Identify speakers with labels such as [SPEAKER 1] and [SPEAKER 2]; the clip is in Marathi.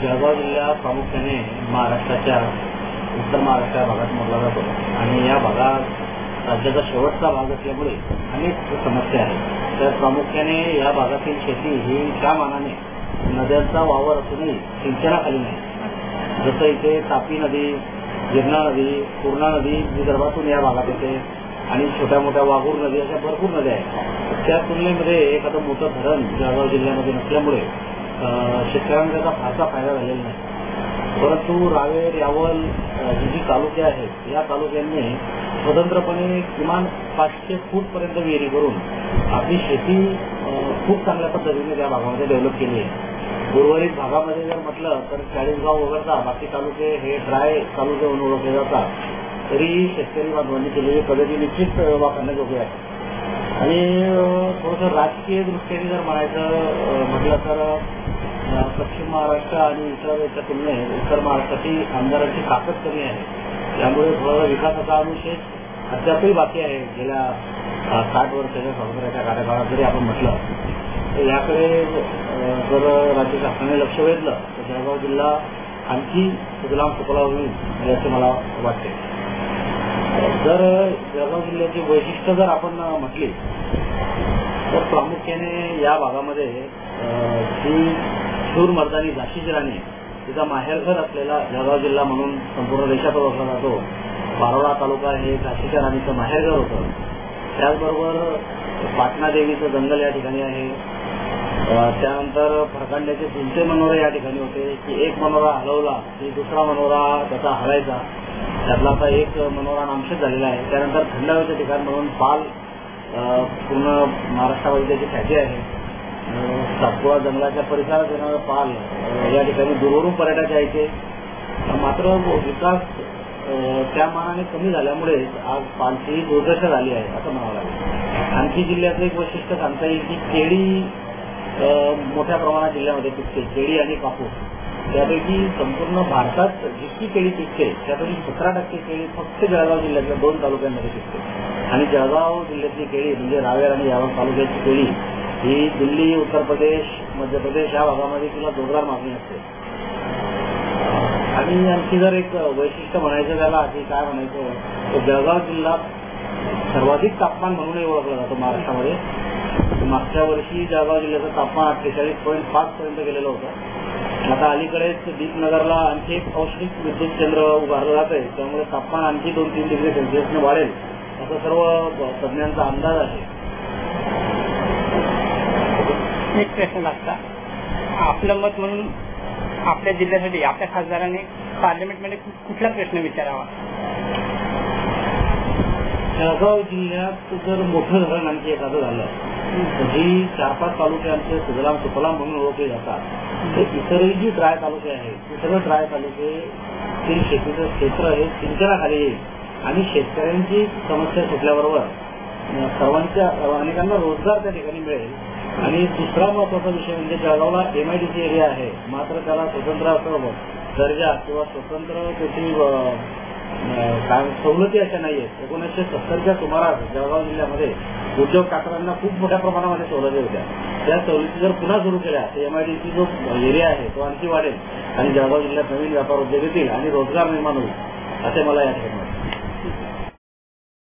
[SPEAKER 1] जळगाव जिल्हा प्रामुख्याने महाराष्ट्राच्या उत्तर महाराष्ट्र भागात मोडला जातो आणि या भागात राज्याचा शेवटचा भाग असल्यामुळे अनेक समस्या आहेत. तर प्रामुख्याने या भागातील शेती ही त्या मानाने नद्यांचा वावर असूनही सिंचनाखाली नाही. जसं इथे तापी नदी, गिरणा नदी, पूर्णा नदी विदर्भातून या भागात येते आणि छोट्या मोठ्या वाघूर नदी अशा भरपूर नद्या आहेत. त्या तुलनेमध्ये एखादं मोठं धरण जळगाव जिल्ह्यामध्ये नसल्यामुळे शेतकऱ्यांना त्याचा फारसा फायदा झालेला नाही. परंतु रावेर, यावल ही जी तालुके आहेत या तालुक्यांनी स्वतंत्रपणे किमान 500 फूटपर्यंत विहिरी करून आपली शेती खूप चांगल्या पद्धतीने त्या भागामध्ये डेव्हलप केली आहे. उर्वरित भागामध्ये जर म्हटलं तर चाळीसगाव वगळता बाकी तालुके हे ड्राय तालुके म्हणून ओळखले जातात. तरी शेतकरी बांधवांनी केलेली प्रगती निश्चित वाखाणण्याजोगी आहे. आणि थोडंसं राजकीय दृष्टीने जर म्हणायचं म्हटलं तर पश्चिम महाराष्ट्र आणि इतर याच्या तुलनेत उत्तर महाराष्ट्राची आमदारांची ताकद कमी आहे. त्यामुळे थोडा विकासाचा अनुशेष अद्यापही बाकी आहे. गेल्या 60 वर्षाच्या स्वातंत्र्याच्या कार्यकाळात जरी आपण म्हटलं तर याकडे जर राज्य शासनाने लक्ष वेधलं तर जळगाव जिल्हा आणखी सुजलाम सुफलाम होईल याचे मला वाटते. जर जळगाव जिल्ह्याची वैशिष्ट्य जर आपण म्हटली तर प्रामुख्याने या भागामध्ये जी शूर मर्दानी झाशीची राणी तिचा माहेरघर असलेला जळगाव जिल्हा म्हणून संपूर्ण देशात ओळखला जातो. बारोडा तालुका हे झाशीच्या राणीचं माहेरघर होतं. त्याचबरोबर पाटणा देवीचं जंगल या ठिकाणी आहे. त्यानंतर फरकांड्याचे 300 मनोरे या ठिकाणी होते की एक मनोरा हलवला की दुसरा मनोरा त्याचा हलायचा. त्यातला आता एक मनोरा नामशेष झालेला आहे. त्यानंतर थंड हवेचं ठिकाण म्हणून पाल पूर्ण महाराष्ट्रामध्ये त्याची ख्याती आहे. सातपुडा जंगलाच्या परिसरात येणारं पाल या ठिकाणी दूरवरून पर्यटक यायचे. मात्र विकास त्या मानाने कमी झाल्यामुळे आज पालची दुर्दशा झाली आहे असं म्हणावं लागेल. आणखी जिल्ह्याचं एक वैशिष्ट्य सांगता येईल की केळी मोठ्या प्रमाणात जिल्ह्यामध्ये पिकते. केळी आणि कापूस त्यापैकी संपूर्ण भारतात जितकी केळी पिकते त्यापैकी 17% केळी फक्त जळगाव जिल्ह्यातल्या 2 तालुक्यांमध्ये पिकते. आणि जळगाव जिल्ह्यातली केळी म्हणजे रावेर आणि यावल तालुक्याची केळी ही दिल्ली, उत्तर प्रदेश, मध्य प्रदेश या भागामध्ये तिला जोरदार मागणी असते. आणि आणखी जर एक वैशिष्ट्य म्हणायचं त्याला की काय म्हणायचं तर जळगाव जिल्हा सर्वाधिक तापमान म्हणूनही ओळखला जातो महाराष्ट्रामध्ये. मागच्या वर्षी जळगाव जिल्ह्याचं तापमान 48.5 पर्यंत गेलेलं होतं. आता अलीकडेच दीपनगरला आणखी एक औष्णिक विद्युत केंद्र उभारलं जात आहे. त्यामुळे तापमान आणखी 2-3 डिग्री सेल्सिअसने वाढेल असं सर्व तज्ज्ञांचा अंदाज आहे.
[SPEAKER 2] एक प्रश्न लागता आपलं मत म्हणून आपल्या जिल्ह्यासाठी आपल्या खासदारांनी पार्लमेंटमध्ये कुठला प्रश्न विचारावा?
[SPEAKER 1] जळगाव जिल्ह्यात जर मोठं धरण आणखी एखादं झालं जी 4-5 तालुके आमचे सुजलाम सुफलाम म्हणून ओळखले जातात. ते इतरही जी ड्राय तालुके आहेत ते सगळं ड्राय तालुके ते शेतीचं क्षेत्र हे सिंचनाखाली येईल आणि शेतकऱ्यांची समस्या सुटल्याबरोबर सर्वांच्या अनेकांना रोजगार त्या ठिकाणी मिळेल. आणि दुसरा महत्वाचा विषय म्हणजे जळगावला MIDC एरिया आहे. मात्र त्याला स्वतंत्र असं दर्जा किंवा स्वतंत्र त्याची काय सवलती अशा नाहीयेत. 1970च्या सुमारास जळगाव जिल्ह्यामध्ये उद्योग कातरांना खूप मोठ्या प्रमाणामध्ये सवलती होत्या. त्या सवलती जर पुन्हा सुरू केल्या तर MIDC जो एरिया आहे तो आणखी वाढेल आणि जळगाव जिल्ह्यात नवीन व्यापार उद्योग येतील आणि रोजगार निर्माण होईल असे मला या ठिकाणी